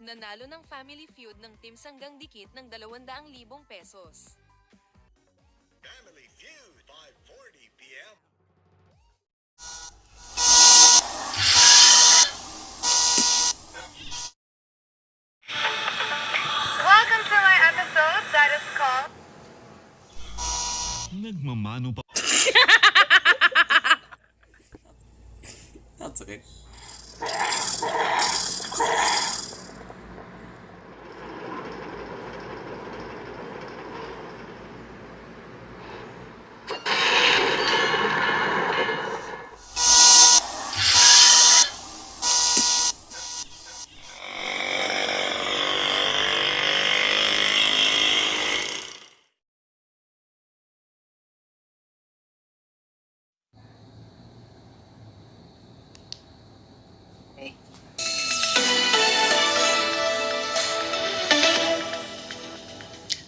Nanalo ng Family Feud ng Team Sanggang Dikit ng 200,000 pesos. Family Feud, 5:40 p.m. Welcome to my episode that is called Nagmamano pa. That's okay.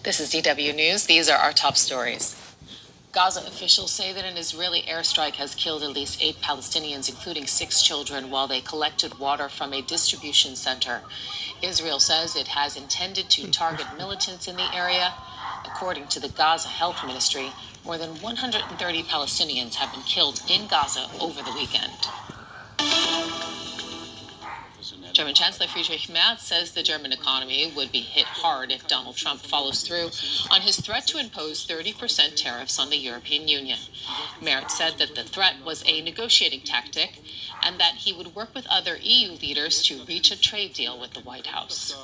This is DW News. These are our top stories. Gaza officials say that an Israeli airstrike has killed at least 8 Palestinians, including 6 children, while they collected water from a distribution center. Israel says it has intended to target militants in the area. According to the Gaza Health Ministry, more than 130 Palestinians have been killed in Gaza over the weekend. German Chancellor Friedrich Merz says the German economy would be hit hard if Donald Trump follows through on his threat to impose 30% tariffs on the European Union. Merz said that the threat was a negotiating tactic and that he would work with other EU leaders to reach a trade deal with the White House.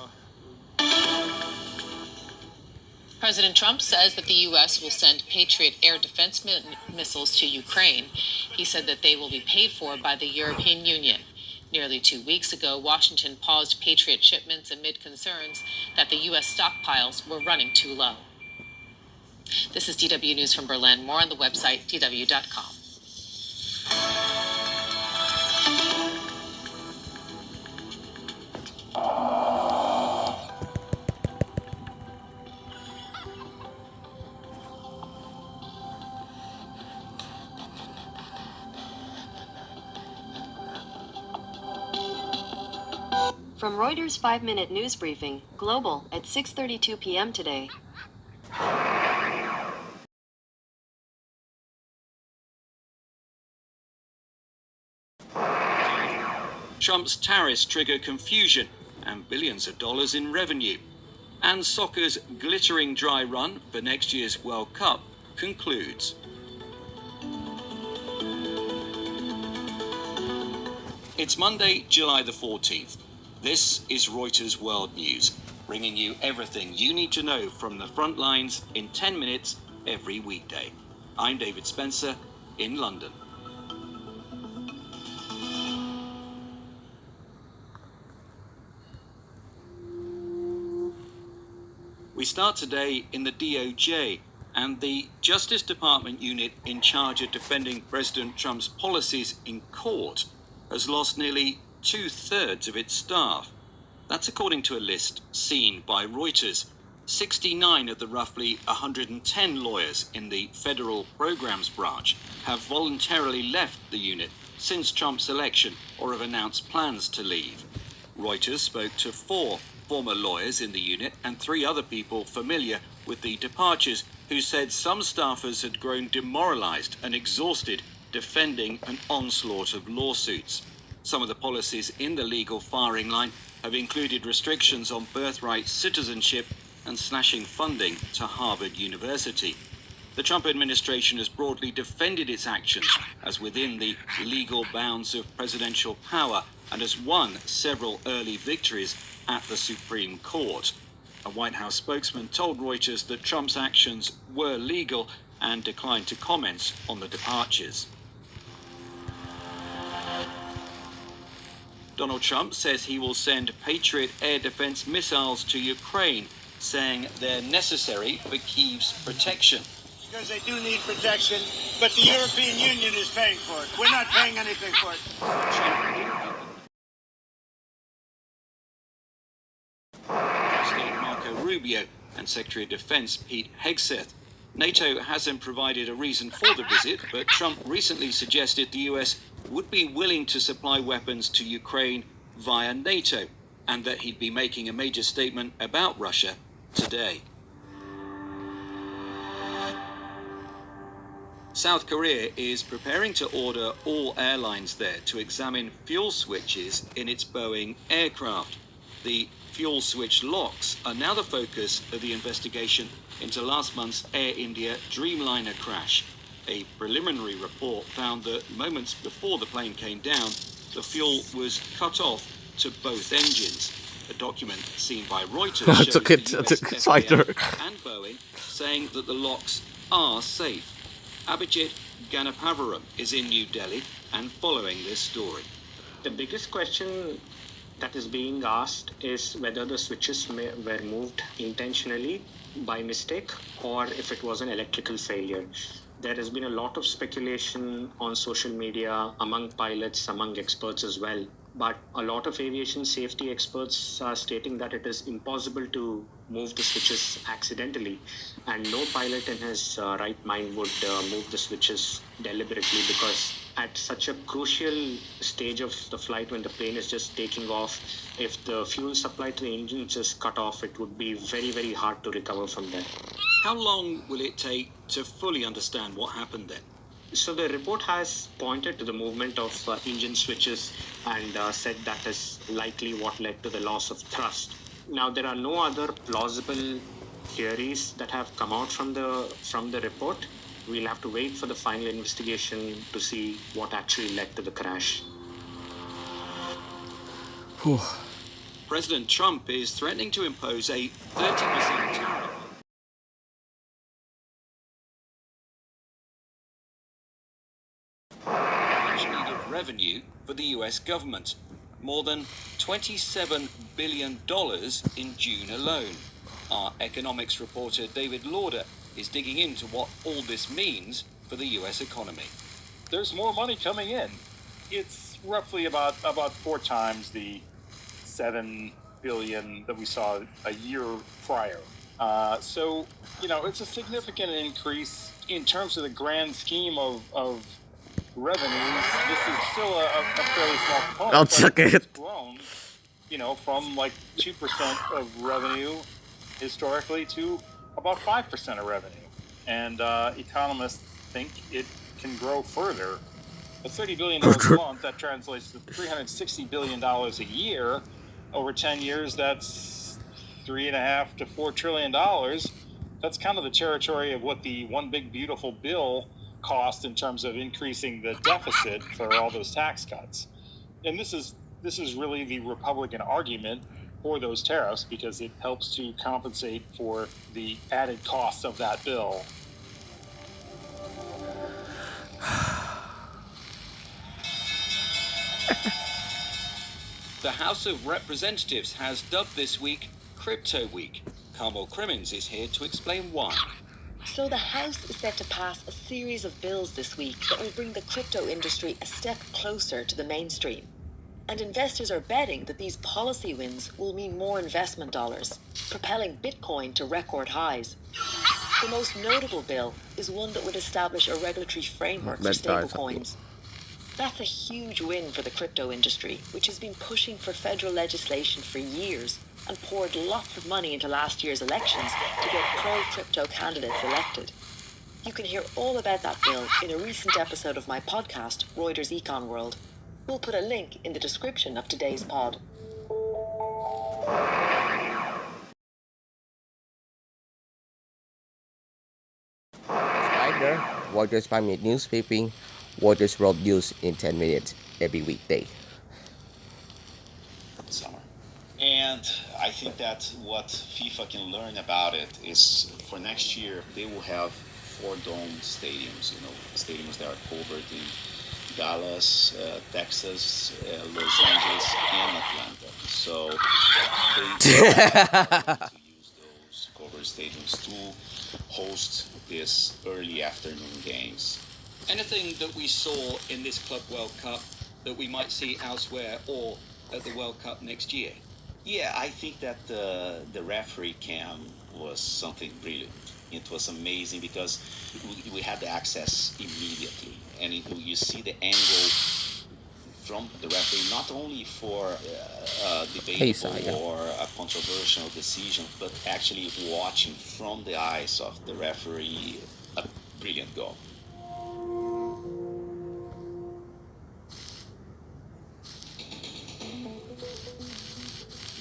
President Trump says that the U.S. will send Patriot air defense missiles to Ukraine. He said that they will be paid for by the European Union. Nearly 2 weeks ago, Washington paused Patriot shipments amid concerns that the U.S. stockpiles were running too low. This is DW News from Berlin. More on the website dw.com. From Reuters 5-minute news briefing, Global, at 6:32 p.m. today. Trump's tariffs trigger confusion and billions of dollars in revenue. And soccer's glittering dry run for next year's World Cup concludes. It's Monday, July the 14th. This is Reuters World News, bringing you everything you need to know from the front lines in 10 minutes every weekday. I'm David Spencer in London. We start today in the DOJ, and the Justice Department unit in charge of defending President Trump's policies in court has lost nearly 2/3 of its staff. That's according to a list seen by Reuters. 69 of the roughly 110 lawyers in the federal programs branch have voluntarily left the unit since Trump's election or have announced plans to leave. Reuters spoke to 4 former lawyers in the unit and 3 other people familiar with the departures who said some staffers had grown demoralized and exhausted defending an onslaught of lawsuits. Some of the policies in the legal firing line have included restrictions on birthright citizenship and slashing funding to Harvard University. The Trump administration has broadly defended its actions as within the legal bounds of presidential power and has won several early victories at the Supreme Court. A White House spokesman told Reuters that Trump's actions were legal and declined to comment on the departures. Donald Trump says he will send Patriot air defense missiles to Ukraine, saying they're necessary for Kyiv's protection. Because they do need protection, but the European Union is paying for it. We're not paying anything for it. President Marco Rubio and Secretary of Defense Pete Hegseth. NATO hasn't provided a reason for the visit, but Trump recently suggested the US would be willing to supply weapons to Ukraine via NATO and that he'd be making a major statement about Russia today. South Korea is preparing to order all airlines there to examine fuel switches in its Boeing aircraft. The fuel switch locks are now the focus of the investigation into last month's Air India Dreamliner crash. A preliminary report found that moments before the plane came down, the fuel was cut off to both engines. A document seen by Reuters shows the US FAA and Boeing saying that the locks are safe. Abhijit Ganapavaram is in New Delhi and following this story. The biggest question that is being asked is whether the switches were moved intentionally by mistake or if it was an electrical failure. There has been a lot of speculation on social media among pilots, among experts as well. But a lot of aviation safety experts are stating that it is impossible to move the switches accidentally, and no pilot in his right mind would move the switches deliberately, because at such a crucial stage of the flight when the plane is just taking off, if the fuel supply to the engine is just cut off, it would be very, very hard to recover from that. How long will it take to fully understand what happened then? So the report has pointed to the movement of engine switches and said that is likely what led to the loss of thrust. Now, there are no other plausible theories that have come out from the report. We'll have to wait for the final investigation to see what actually led to the crash. President Trump is threatening to impose a 30% tariff. Revenue for the US government, more than $27 billion in June alone. Our economics reporter David Lauder is digging into what all this means for the US economy. There's more money coming in. It's roughly about 4 times the $7 billion that we saw a year prior. So, it's a significant increase in terms of the grand scheme of revenues. This is still a fairly small component, but it's grown, from like 2% of revenue historically to about 5% of revenue. And economists think it can grow further. A $30 billion a month, that translates to $360 billion a year. Over 10 years, that's $3.5 to $4 trillion. That's kind of the territory of what the One Big Beautiful Bill cost in terms of increasing the deficit for all those tax cuts. And this is really the Republican argument for those tariffs, because it helps to compensate for the added costs of that bill. The House of Representatives has dubbed this week Crypto Week. Carmel Crimmins is here to explain why. So the House is set to pass a series of bills this week that will bring the crypto industry a step closer to the mainstream. And investors are betting that these policy wins will mean more investment dollars, propelling Bitcoin to record highs. The most notable bill is one that would establish a regulatory framework for stablecoins. That's a huge win for the crypto industry, which has been pushing for federal legislation for years and poured lots of money into last year's elections to get pro-crypto candidates elected. You can hear all about that bill in a recent episode of my podcast, Reuters Econ World. We'll put a link in the description of today's pod. Spider, Reuters 5-minute news briefing, Reuters World News in 10 minutes every weekday. Summer. And I think that what FIFA can learn about it is for next year, they will have 4 domed stadiums, stadiums that are covered in Dallas, Texas, Los Angeles, and Atlanta. So they to use those covered stadiums to host this early afternoon games. Anything that we saw in this Club World Cup that we might see elsewhere or at the World Cup next year? Yeah, I think that the referee cam was something brilliant. It was amazing because we had the access immediately, and you see the angle from the referee, not only for Hey, debatable Saya. or a controversial decision, but actually watching from the eyes of the referee a brilliant goal.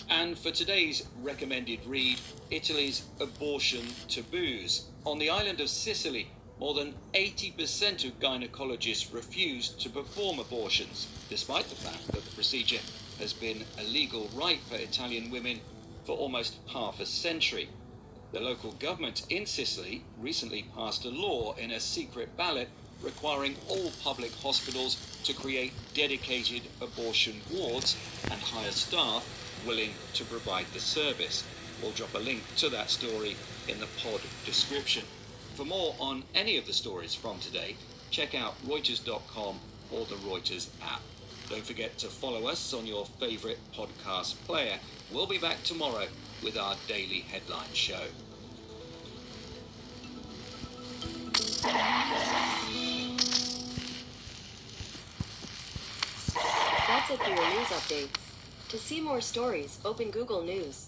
And for today's recommended read, Italy's abortion taboos. On the island of Sicily, more than 80% of gynecologists refuse to perform abortions, despite the fact that the procedure has been a legal right for Italian women for almost half a century. The local government in Sicily recently passed a law in a secret ballot requiring all public hospitals to create dedicated abortion wards and hire staff willing to provide the service. We'll drop a link to that story in the pod description. For more on any of the stories from today, check out Reuters.com or the Reuters app. Don't forget to follow us on your favourite podcast player. We'll be back tomorrow with our daily headline show. That's it for your news updates. To see more stories, open Google News.